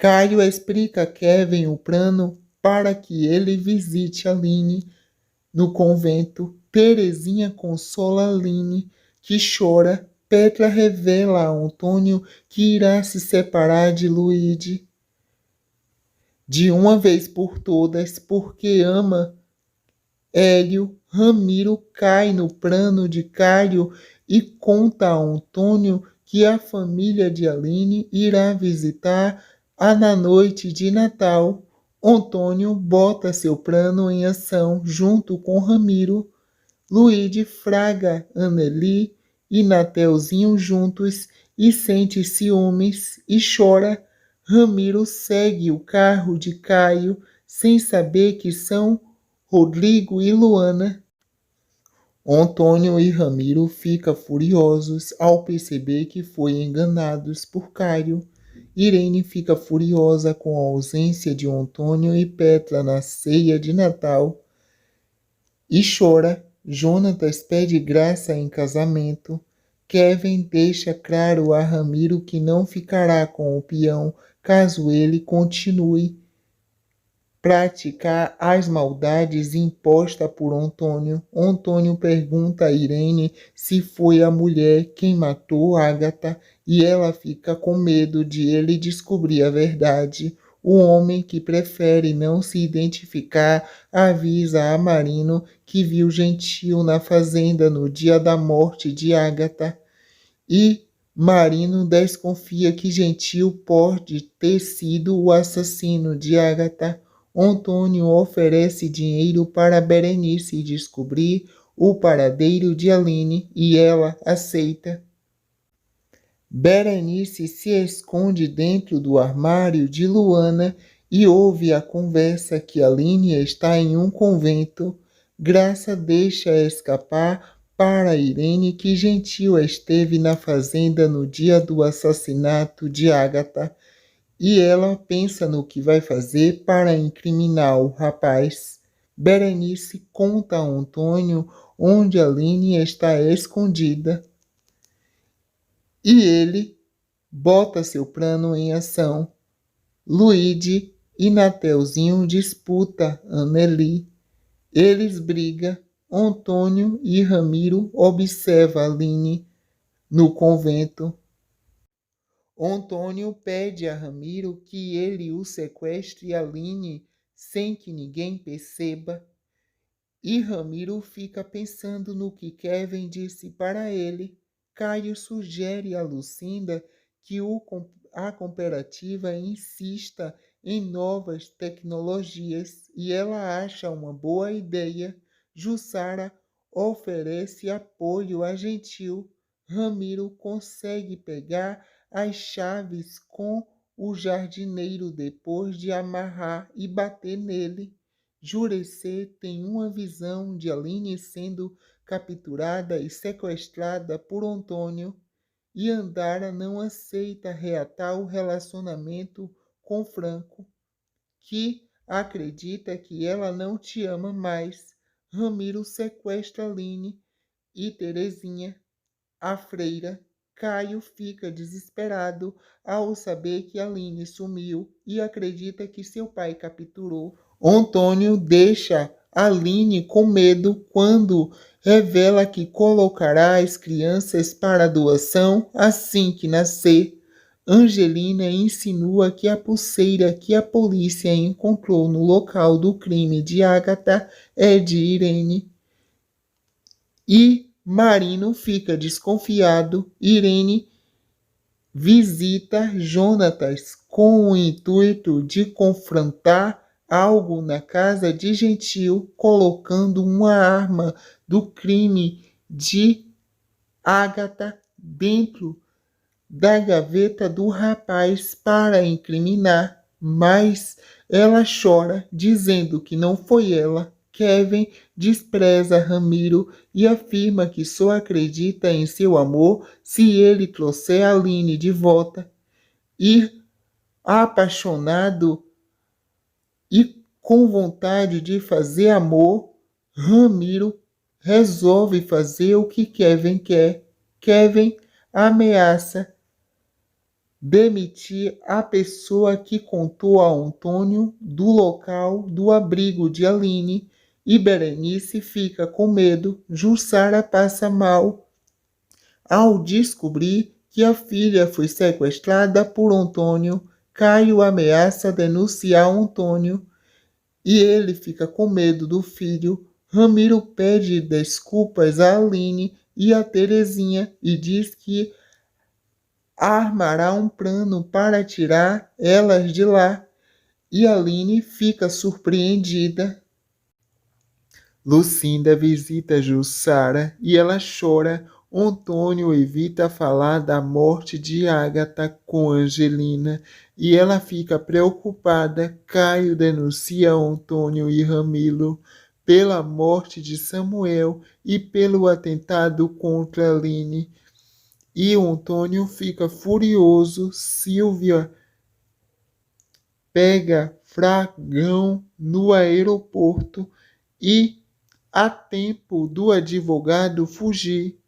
Caio explica a Kevin o plano para que ele visite Aline no convento. Terezinha consola Aline, que chora. Petra revela a Antônio que irá se separar de Luíde de uma vez por todas, porque ama Hélio. Ramiro cai no plano de Caio e conta a Antônio que a família de Aline irá visitar na noite de Natal. Antônio bota seu plano em ação junto com Ramiro. Luíde fraga Anneli e Nateuzinho juntos e sente ciúmes e chora. Ramiro segue o carro de Caio sem saber que são Rodrigo e Luana. Antônio e Ramiro ficam furiosos ao perceber que foram enganados por Caio. Irene fica furiosa com a ausência de Antônio e Petra na ceia de Natal e chora. Jonatas pede Graça em casamento. Kevin deixa claro a Ramiro que não ficará com o peão caso ele continue praticar as maldades impostas por Antônio. Antônio pergunta a Irene se foi a mulher quem matou Ágata e ela fica com medo de ele descobrir a verdade. O homem, que prefere não se identificar, avisa a Marino que viu Gentil na fazenda no dia da morte de Ágata e Marino desconfia que Gentil pode ter sido o assassino de Ágata. Antônio oferece dinheiro para Berenice descobrir o paradeiro de Aline e ela aceita. Berenice se esconde dentro do armário de Luana e ouve a conversa que Aline está em um convento. Graça deixa escapar para Irene que Gentil esteve na fazenda no dia do assassinato de Ágata e ela pensa no que vai fazer para incriminar o rapaz. Berenice conta a Antônio onde Aline está escondida e ele bota seu plano em ação. Luíde e Nateuzinho disputa Anneli. Eles brigam. Antônio e Ramiro observam Aline no convento. Antônio pede a Ramiro que ele o sequestre Aline sem que ninguém perceba. E Ramiro fica pensando no que Kevin disse para ele. Caio sugere a Lucinda que a cooperativa insista em novas tecnologias e ela acha uma boa ideia. Jussara oferece apoio a Gentil. Ramiro consegue pegar as chaves com o jardineiro depois de amarrar e bater nele. Jurecê tem uma visão de Aline sendo capturada e sequestrada por Antônio e Andara não aceita reatar o relacionamento com Franco, que acredita que ela não te ama mais. Ramiro sequestra Aline e Terezinha, a freira. Caio fica desesperado ao saber que Aline sumiu e acredita que seu pai capturou. Antônio deixa Aline com medo quando revela que colocará as crianças para doação assim que nascer. Angelina insinua que a pulseira que a polícia encontrou no local do crime de Ágata é de Irene. E Marino fica desconfiado. Irene visita Jonatas com o intuito de confrontar algo na casa de Gentil, colocando uma arma do crime de Ágata dentro da gaveta do rapaz para incriminar, mas ela chora, dizendo que não foi ela. Kevin despreza Ramiro e afirma que só acredita em seu amor se ele trouxer Aline de volta. E, apaixonado e com vontade de fazer amor, Ramiro resolve fazer o que Kevin quer. Kevin ameaça demitir a pessoa que contou a Antônio do local do abrigo de Aline e Berenice fica com medo. Jussara passa mal ao descobrir que a filha foi sequestrada por Antônio. Caio ameaça denunciar Antônio e ele fica com medo do filho. Ramiro pede desculpas a Aline e a Terezinha e diz que armará um plano para tirar elas de lá. E Aline fica surpreendida. Lucinda visita Jussara e ela chora. Antônio evita falar da morte de Ágata com Angelina e ela fica preocupada. Caio denuncia Antônio e Ramiro pela morte de Samuel e pelo atentado contra Aline. E o Antônio fica furioso. Silvia pega Fragão no aeroporto e há tempo do advogado fugir.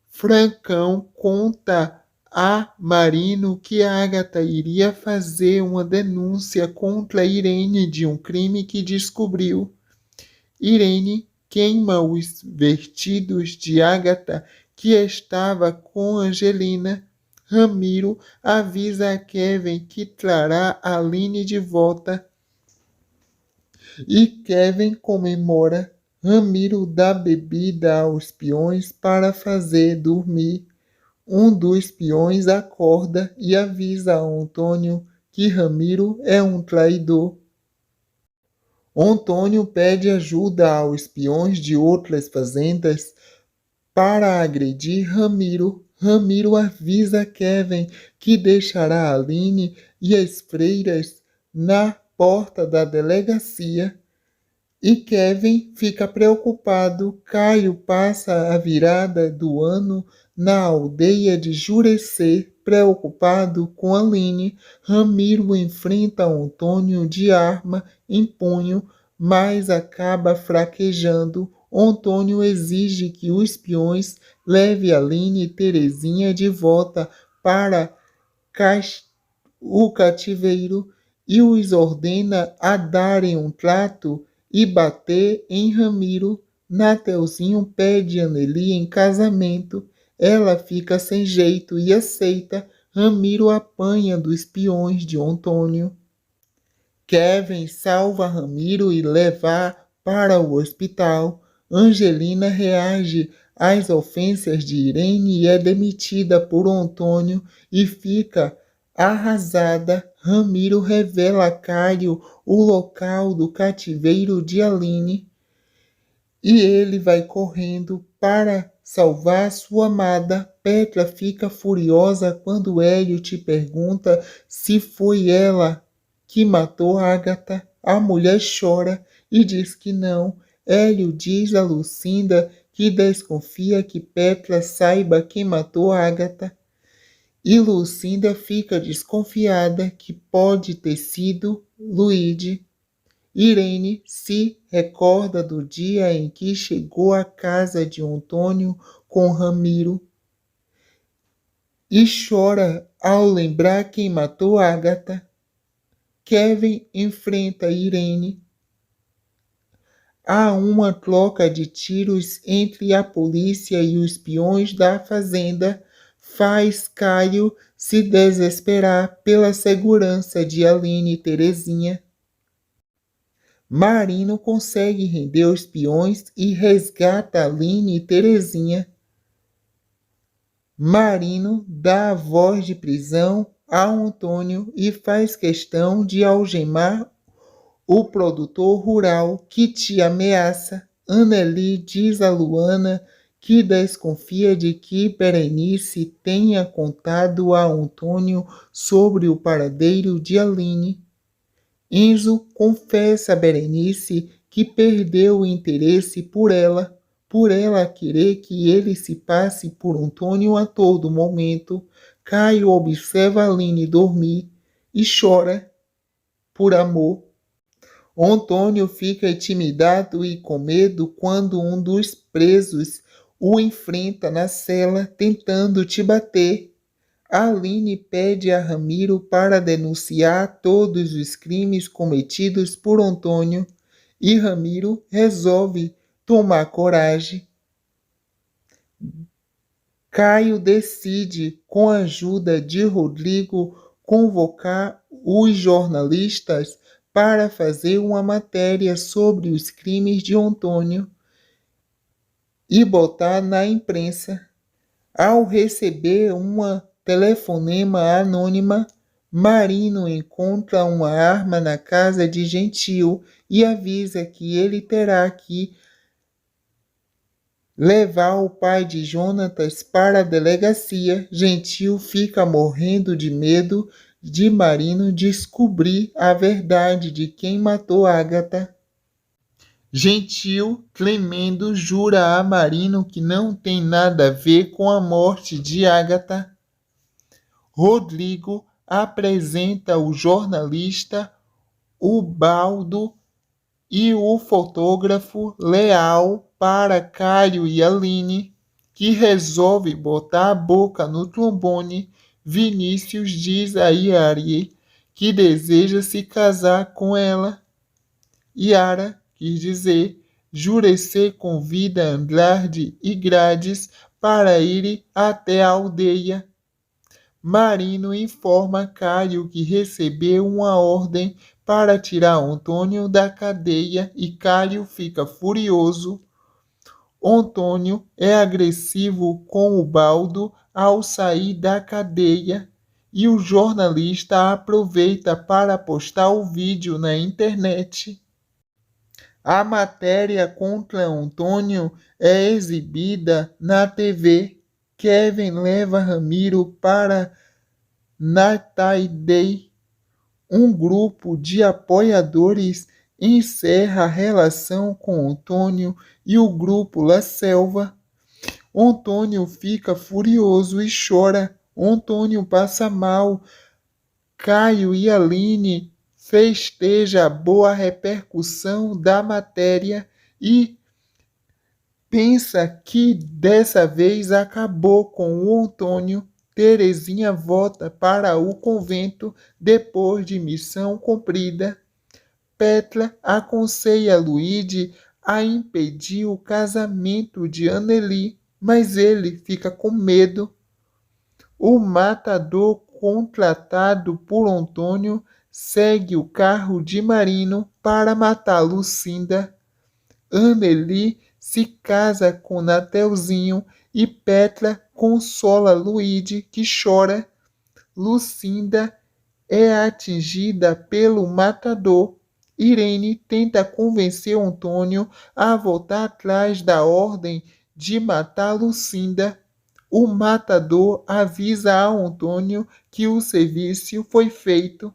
Francão conta a Marino que Ágata iria fazer uma denúncia contra Irene de um crime que descobriu. Irene queima os vestidos de Ágata que estava com Angelina. Ramiro avisa a Kevin que trará Aline de volta e Kevin comemora. Ramiro dá bebida aos peões para fazer dormir. Um dos peões acorda e avisa a Antônio que Ramiro é um traidor. Antônio pede ajuda aos peões de outras fazendas para agredir Ramiro. Ramiro avisa Kevin que deixará Aline e as freiras na porta da delegacia. E Kevin fica preocupado. Caio passa a virada do ano na aldeia de Jurecê, preocupado com Aline. Ramiro enfrenta Antônio de arma em punho, mas acaba fraquejando. Antônio exige que os peões levem Aline e Terezinha de volta para o cativeiro e os ordena a darem um trato e bater em Ramiro. Nateuzinho pede Anneli em casamento. Ela fica sem jeito e aceita. Ramiro apanha dos peões de Antônio. Kevin salva Ramiro e leva para o hospital. Angelina reage às ofensas de Irene e é demitida por Antônio e fica arrasada. Ramiro revela a Caio o local do cativeiro de Aline e ele vai correndo para salvar sua amada. Petra fica furiosa quando Hélio te pergunta se foi ela que matou Ágata. A mulher chora e diz que não. Hélio diz a Lucinda que desconfia que Petra saiba quem matou Ágata. E Lucinda fica desconfiada que pode ter sido Luíde. Irene se recorda do dia em que chegou à casa de Antônio com Ramiro e chora ao lembrar quem matou Ágata. Kevin enfrenta Irene. Há uma troca de tiros entre a polícia e os peões da fazenda. Faz Caio se desesperar pela segurança de Aline e Terezinha. Marino consegue render os peões e resgata Aline e Terezinha. Marino dá a voz de prisão a Antônio e faz questão de algemar o produtor rural que te ameaça. Anneli diz a Luana que desconfia de que Berenice tenha contado a Antônio sobre o paradeiro de Aline. Enzo confessa a Berenice que perdeu o interesse por ela querer que ele se passe por Antônio a todo momento. Caio observa Aline dormir e chora por amor. Antônio fica intimidado e com medo quando um dos presos o enfrenta na cela tentando te bater. Aline pede a Ramiro para denunciar todos os crimes cometidos por Antônio e Ramiro resolve tomar coragem. Caio decide, com a ajuda de Rodrigo, convocar os jornalistas para fazer uma matéria sobre os crimes de Antônio e botar na imprensa. Ao receber uma telefonema anônima, Marino encontra uma arma na casa de Gentil e avisa que ele terá que levar o pai de Jonatas para a delegacia. Gentil fica morrendo de medo de Marino descobrir a verdade de quem matou Ágata. Gentil, tremendo, jura a Marino que não tem nada a ver com a morte de Ágata. Rodrigo apresenta o jornalista Ubaldo e o fotógrafo Leal para Caio e Aline, que resolve botar a boca no trombone. Vinícius diz a Yari que deseja se casar com ela. Yara quis dizer, Jurecê convida Andrade e Grades para ir até a aldeia. Marino informa Caio que recebeu uma ordem para tirar Antônio da cadeia e Caio fica furioso. Antônio é agressivo com o Baldo ao sair da cadeia e o jornalista aproveita para postar o vídeo na internet. A matéria contra Antônio é exibida na TV. Kevin leva Ramiro para Nataidei. Um grupo de apoiadores encerra a relação com Antônio e o grupo La Selva. Antônio fica furioso e chora. Antônio passa mal. Caio e Aline festeja a boa repercussão da matéria e pensa que dessa vez acabou com o Antônio. Terezinha volta para o convento depois de missão cumprida. Petra aconselha Luigi a impedir o casamento de Anneli, mas ele fica com medo. O matador contratado por Antônio segue o carro de Marino para matar Lucinda. Anneli se casa com Natelzinho e Petra consola Luigi, que chora. Lucinda é atingida pelo matador. Irene tenta convencer Antônio a voltar atrás da ordem de matar Lucinda. O matador avisa a Antônio que o serviço foi feito.